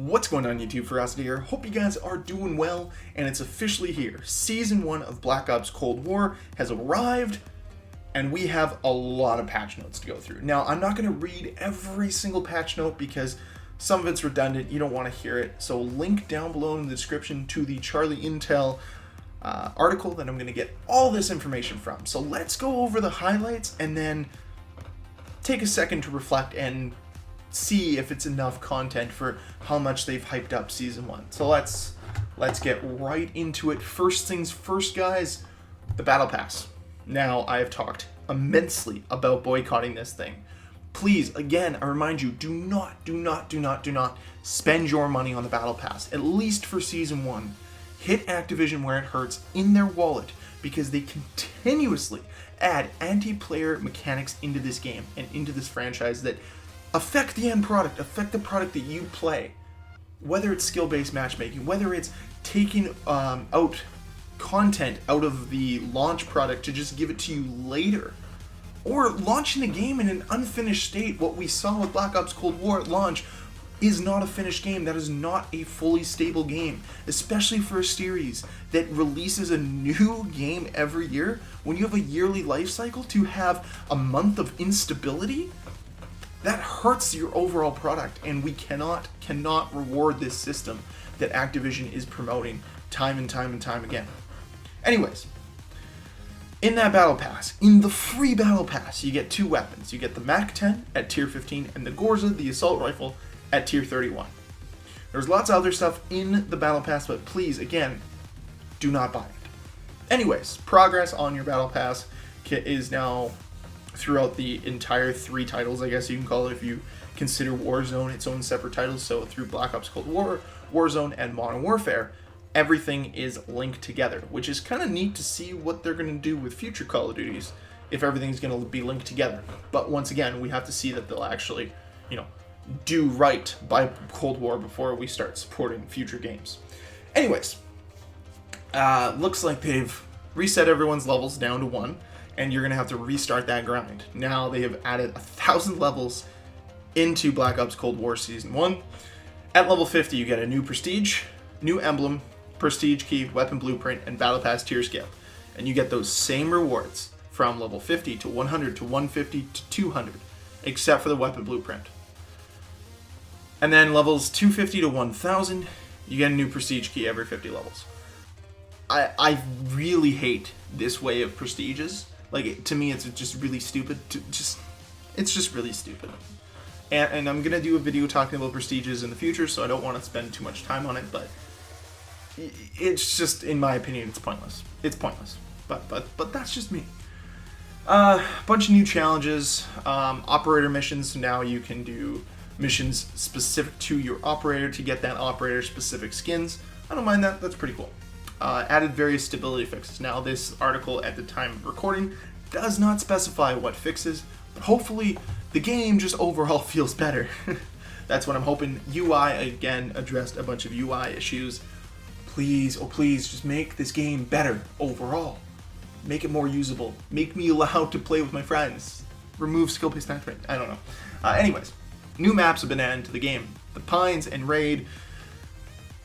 What's going on YouTube? Ferocity here. Hope you guys are doing well, and it's officially here. Season 1 of Black Ops Cold War has arrived, and we have a lot of patch notes to go through. Now, I'm not going to read every single patch note because some of it's redundant. You don't want to hear it. So link down below in the description to the Charlie Intel article that I'm going to get all this information from. So let's go over the highlights and then take a second to reflect and see if it's enough content for how much they've hyped up Season 1. So let's get right into it. First things first, guys, the Battle Pass. Now, I have talked immensely about boycotting this thing. Please, again, I remind you, do not spend your money on the Battle Pass, at least for Season 1. Hit Activision where it hurts, in their wallet, because they continuously add anti-player mechanics into this game and into this franchise that affect the end product, affect the product that you play. Whether it's skill-based matchmaking, whether it's taking out content out of the launch product to just give it to you later, or launching the game in an unfinished state. What we saw with Black Ops Cold War at launch is not a finished game. That is not a fully stable game, especially for a series that releases a new game every year. When you have a yearly life cycle, to have a month of instability, that hurts your overall product, and we cannot reward this system that Activision is promoting time and time again. Anyways, in that Battle Pass, in the free Battle Pass, you get two weapons. You get the MAC-10 at Tier 15 and the Gorza, the Assault Rifle, at Tier 31. There's lots of other stuff in the Battle Pass, but please, again, do not buy it. Anyways, progress on your Battle Pass kit is now throughout the entire 3 titles, I guess you can call it, if you consider Warzone its own separate titles. So through Black Ops Cold War, Warzone, and Modern Warfare, everything is linked together, which is kind of neat to see what they're going to do with future Call of Duties if everything's going to be linked together. But once again, we have to see that they'll actually, do right by Cold War before we start supporting future games. Anyways, looks like they've reset everyone's levels down to 1. And you're going to have to restart that grind. Now they have added 1,000 levels into Black Ops Cold War Season 1. At level 50, you get a new prestige, new emblem, prestige key, weapon blueprint, and Battle Pass tier scale. And you get those same rewards from level 50 to 100 to 150 to 200, except for the weapon blueprint. And then levels 250 to 1,000, you get a new prestige key every 50 levels. I really hate this way of prestiges. Like, to me, it's just really stupid. It's just really stupid. And I'm going to do a video talking about prestiges in the future, so I don't want to spend too much time on it, but it's just, in my opinion, it's pointless. It's pointless. But that's just me. Bunch of new challenges. Operator missions. Now you can do missions specific to your operator to get that operator-specific skins. I don't mind that. That's pretty cool. Added various stability fixes. Now, this article at the time of recording does not specify what fixes, but hopefully the game just overall feels better. That's what I'm hoping. UI, again, addressed a bunch of UI issues. Please, oh please, just make this game better overall. Make it more usable. Make me allowed to play with my friends. Remove skill-based matchmaking. I don't know. Anyways, new maps have been added to the game. The Pines and Raid.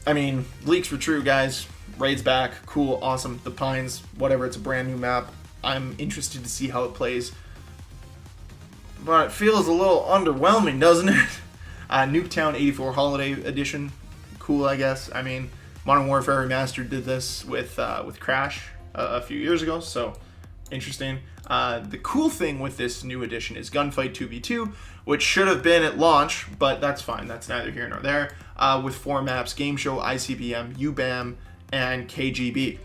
I mean, leaks were true, guys. Raid's back, cool, awesome. The Pines, whatever, it's a brand new map. I'm interested to see how it plays. But it feels a little underwhelming, doesn't it? Nuketown 84 Holiday Edition, cool, I guess. I mean, Modern Warfare Remastered did this with Crash a few years ago, so interesting. The cool thing with this new edition is Gunfight 2v2, which should have been at launch, but that's fine. That's neither here nor there. With 4 maps, Game Show, ICBM, UBAM, and KGB.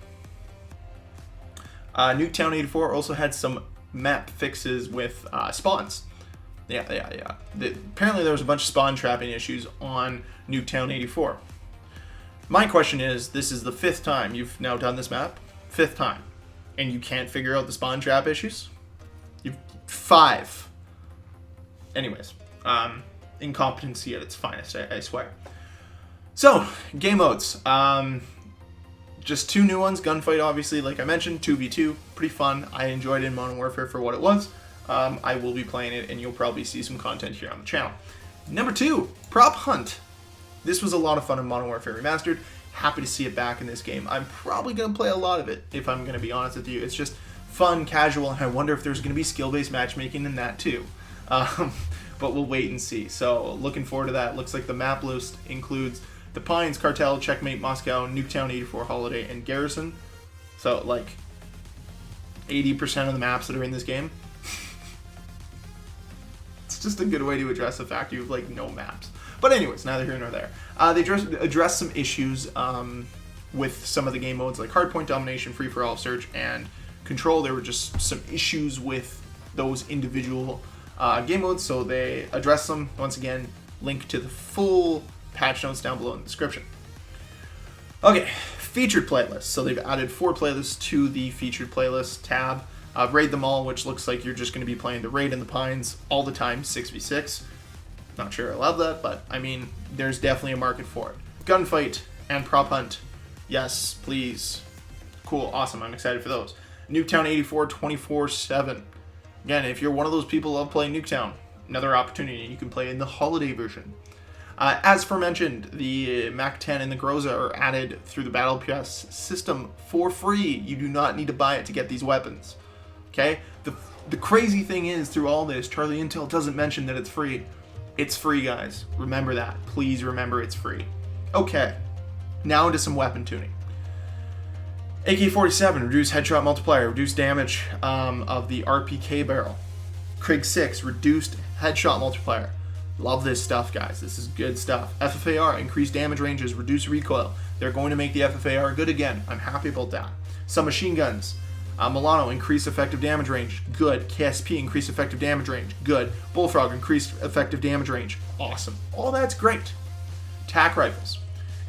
Nuketown 84 also had some map fixes with spawns. Yeah. Apparently there was a bunch of spawn trapping issues on Nuketown 84. My question is, this is the 5th time you've now done this map? 5th time. And you can't figure out the spawn trap issues? You've 5. Anyways, incompetency at its finest, I swear. So, game modes. Just 2 new ones. Gunfight, obviously, like I mentioned, 2v2, pretty fun. I enjoyed it in Modern Warfare for what it was. I will be playing it, and you'll probably see some content here on the channel. Number 2, Prop Hunt. this was a lot of fun in Modern Warfare Remastered. Happy to see it back in this game. I'm probably going to play a lot of it, if I'm going to be honest with you. It's just fun, casual, and I wonder if there's going to be skill-based matchmaking in that too. But we'll wait and see. So looking forward to that. Looks like the map list includes the Pines, Cartel, Checkmate, Moscow, Nuketown 84, Holiday, and Garrison. So like 80% of the maps that are in this game. It's just a good way to address the fact you have like no maps. But anyways, neither here nor there. They address some issues with some of the game modes like Hardpoint, Domination, Free-for-all, Search, and Control. There were just some issues with those individual game modes, so they address them. Once again, link to the full patch notes down below in the description. Okay, featured playlists. So they've added 4 playlists to the featured playlist tab. Raid them all, which looks like you're just going to be playing the Raid in the Pines all the time, 6v6. Not sure I love that, but I mean, there's definitely a market for it. Gunfight and Prop Hunt. Yes, please. Cool, awesome, I'm excited for those. Nuketown 84, 24/7. Again, if you're one of those people who love playing Nuketown, another opportunity. You can play in the holiday version. As aforementioned, the MAC-10 and the Groza are added through the Battle Pass system for free. You do not need to buy it to get these weapons. Okay? The crazy thing is, through all this, Charlie Intel doesn't mention that it's free. It's free, guys. Remember that. Please remember it's free. Okay. Now into some weapon tuning. AK-47, reduced headshot multiplier, reduced damage of the RPK barrel. Krig 6, reduced headshot multiplier. Love this stuff, guys. This is good stuff. FFAR, increased damage ranges, reduced recoil. They're going to make the FFAR good again. I'm happy about that. Some machine guns. Milano, increased effective damage range. Good. KSP, increased effective damage range. Good. Bullfrog, increased effective damage range. Awesome. All that's great. TAC rifles.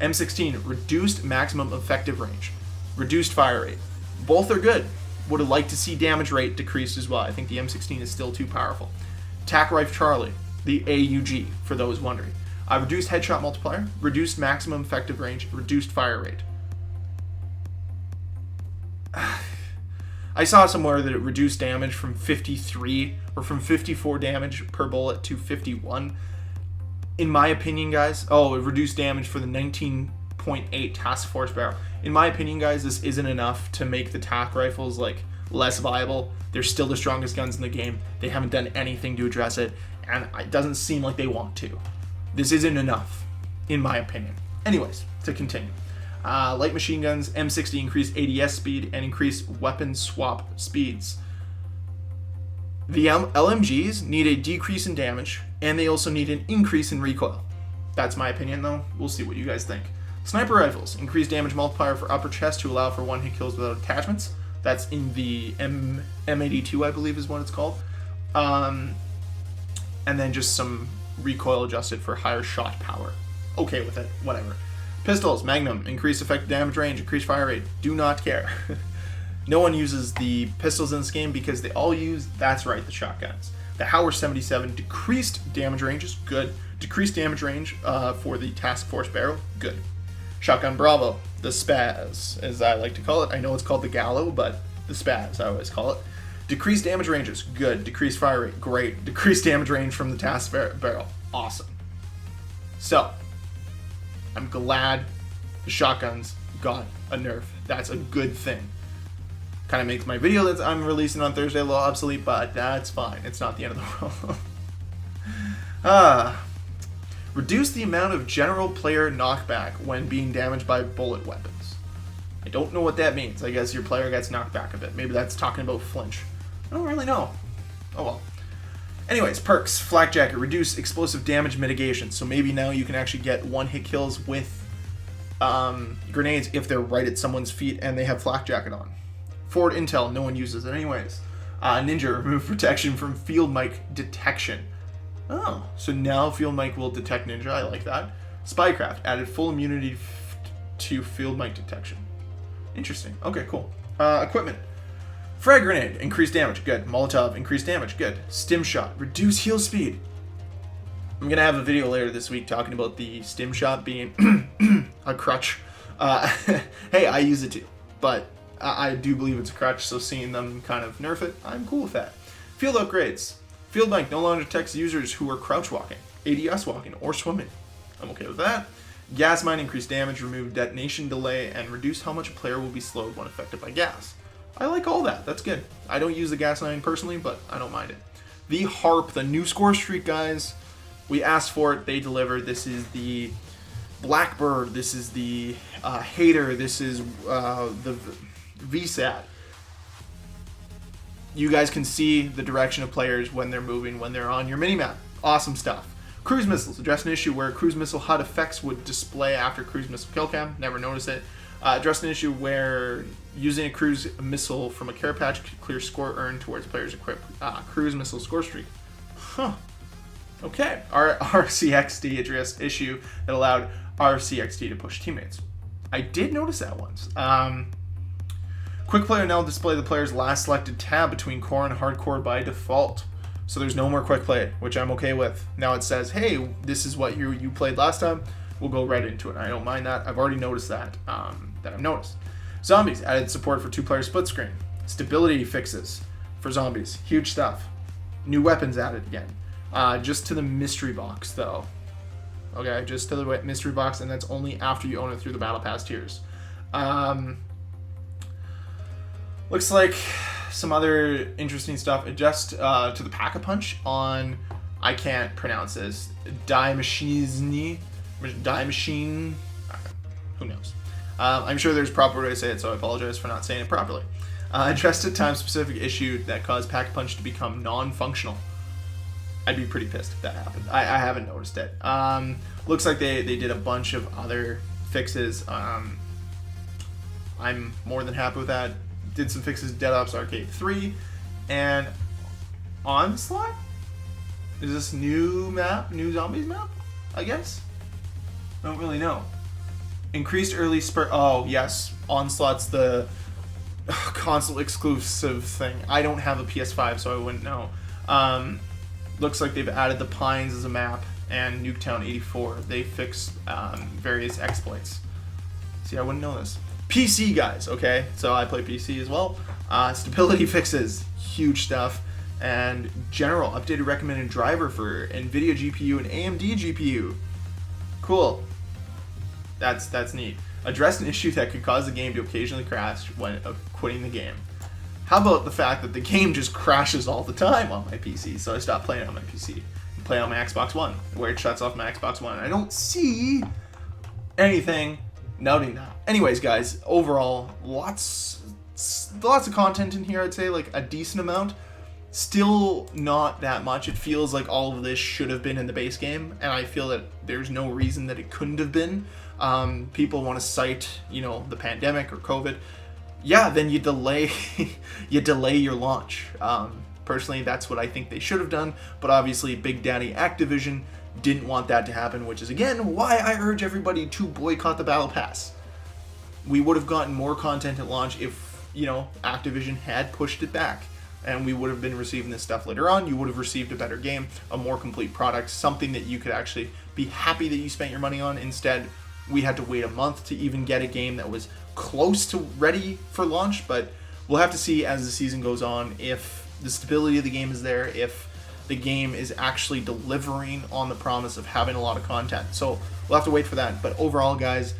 M16, reduced maximum effective range. Reduced fire rate. Both are good. Would have liked to see damage rate decreased as well. I think the M16 is still too powerful. TAC Rifle Charlie, the AUG, for those wondering. Reduced headshot multiplier, reduced maximum effective range, reduced fire rate. I saw somewhere that it reduced damage from 53 or from 54 damage per bullet to 51. In my opinion, guys, it reduced damage for the 19.8 task force barrel. In my opinion, guys, this isn't enough to make the TAC rifles like less viable. They're still the strongest guns in the game. They haven't done anything to address it, and it doesn't seem like they want to. This isn't enough, in my opinion. Anyways, to continue. Light machine guns, M60 increased ADS speed and increased weapon swap speeds. The LMGs need a decrease in damage, and they also need an increase in recoil. That's my opinion, though. We'll see what you guys think. Sniper rifles, increased damage multiplier for upper chest to allow for one-hit kills without attachments. That's in the M82, I believe is what it's called. And then just some recoil adjusted for higher shot power. Okay with it, whatever. Pistols, Magnum, increased effective damage range, increased fire rate. Do not care. No one uses the pistols in this game because they all use, that's right, the shotguns. The Howler 77, decreased damage range is good. Decreased damage range for the Task Force barrel, good. Shotgun Bravo, the Spaz, as I like to call it. I know it's called the Gallo, but the Spaz, I always call it. Decreased damage ranges, good. Decreased fire rate, great. Decreased damage range from the Task barrel, awesome. So, I'm glad the shotguns got a nerf. That's a good thing. Kind of makes my video that I'm releasing on Thursday a little obsolete, but that's fine. It's not the end of the world. Reduce the amount of general player knockback when being damaged by bullet weapons. I don't know what that means. I guess your player gets knocked back a bit. Maybe that's talking about flinch. I don't really know. Oh well. Anyways, perks. Flak Jacket. Reduce explosive damage mitigation. So maybe now you can actually get one-hit kills with grenades if they're right at someone's feet and they have Flak Jacket on. Forward Intel. No one uses it anyways. Ninja. Remove protection from field mic detection. Oh, so now Field Mic will detect Ninja. I like that. Spycraft. Added full immunity to Field Mic detection. Interesting. Okay, cool. Equipment. Frag Grenade. Increased damage. Good. Molotov. Increased damage. Good. Stim Shot. Reduce heal speed. I'm going to have a video later this week talking about the Stim Shot being a crutch. Hey, I use it too. But I do believe it's a crutch, so seeing them kind of nerf it, I'm cool with that. Field Upgrades. Field Mic no longer detects users who are crouch walking, ADS walking, or swimming. I'm okay with that. Gas mine, increase damage, remove detonation delay, and reduce how much a player will be slowed when affected by gas. I like all that. That's good. I don't use the gas mine personally, but I don't mind it. The harp, the new score streak, guys. We asked for it. They delivered. This is the Blackbird. This is the Hater. This is the VSAT. You guys can see the direction of players when they're moving, when they're on your minimap. Awesome stuff. Cruise missiles. Address an issue where cruise missile HUD effects would display after cruise missile kill cam. Never noticed it. Address an issue where using a cruise missile from a care patch could clear score earned towards players equipped cruise missile score streak. Huh. Okay. Our RCXD addressed issue that allowed RCXD to push teammates. I did notice that once. Quick Play will now display the player's last selected tab between core and hardcore by default. So there's no more quick play, which I'm okay with. Now it says, hey, this is what you played last time. We'll go right into it. I don't mind that. I've already noticed that, I've noticed. Zombies, added support for 2-player split screen. Stability fixes for zombies. Huge stuff. New weapons added again. Just to the mystery box, though. Okay, just to the mystery box, and that's only after you own it through the Battle Pass tiers. Looks like some other interesting stuff. Adjust to the Pack-a-Punch on, I can't pronounce this, Die Machine, who knows. I'm sure there's a proper way to say it, so I apologize for not saying it properly. Addressed a time-specific issue that caused Pack-a-Punch to become non-functional. I'd be pretty pissed if that happened. I haven't noticed it. Looks like they did a bunch of other fixes. I'm more than happy with that. Did some fixes Dead Ops Arcade 3 and Onslaught? Is this new map? New zombies map? I guess? I don't really know. Increased early spur. Oh, yes. Onslaught's the console exclusive thing. I don't have a PS5, so I wouldn't know. Looks like they've added the Pines as a map and Nuketown 84. They fixed various exploits. See, I wouldn't know this. PC, guys, okay? So I play PC as well. Stability fixes, huge stuff. And general, updated recommended driver for NVIDIA GPU and AMD GPU. Cool. That's neat. Addressed an issue that could cause the game to occasionally crash when quitting the game. How about the fact that the game just crashes all the time on my PC, so I stopped playing on my PC and play on my Xbox One, where it shuts off my Xbox One. I don't see anything noting that. Anyways, guys, overall, lots of content in here. I'd say like a decent amount. Still not that much. It feels like all of this should have been in the base game, and I feel that there's no reason that it couldn't have been. People want to cite, the pandemic or COVID. Yeah, then you delay your launch. Personally, that's what I think they should have done, but obviously Big Daddy Activision didn't want that to happen, which is again why I urge everybody to boycott the Battle Pass. We would have gotten more content at launch if, Activision had pushed it back, and we would have been receiving this stuff later on. You would have received a better game, a more complete product, something that you could actually be happy that you spent your money on. Instead, we had to wait a month to even get a game that was close to ready for launch, but we'll have to see as the season goes on if the stability of the game is there, if the game is actually delivering on the promise of having a lot of content. So we'll have to wait for that. But overall, guys,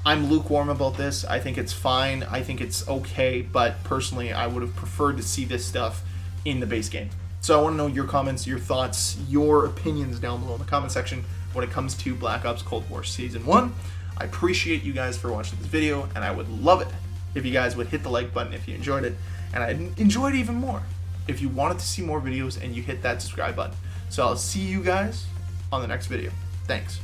I'm lukewarm about this. I think it's fine. I think it's okay, but personally, I would have preferred to see this stuff in the base game. So I want to know your comments, your thoughts, your opinions down below in the comment section when it comes to Black Ops Cold War Season 1. I appreciate you guys for watching this video, and I would love it if you guys would hit the like button if you enjoyed it, and I'd enjoy it even more if you wanted to see more videos and you hit that subscribe button. So I'll see you guys on the next video. Thanks.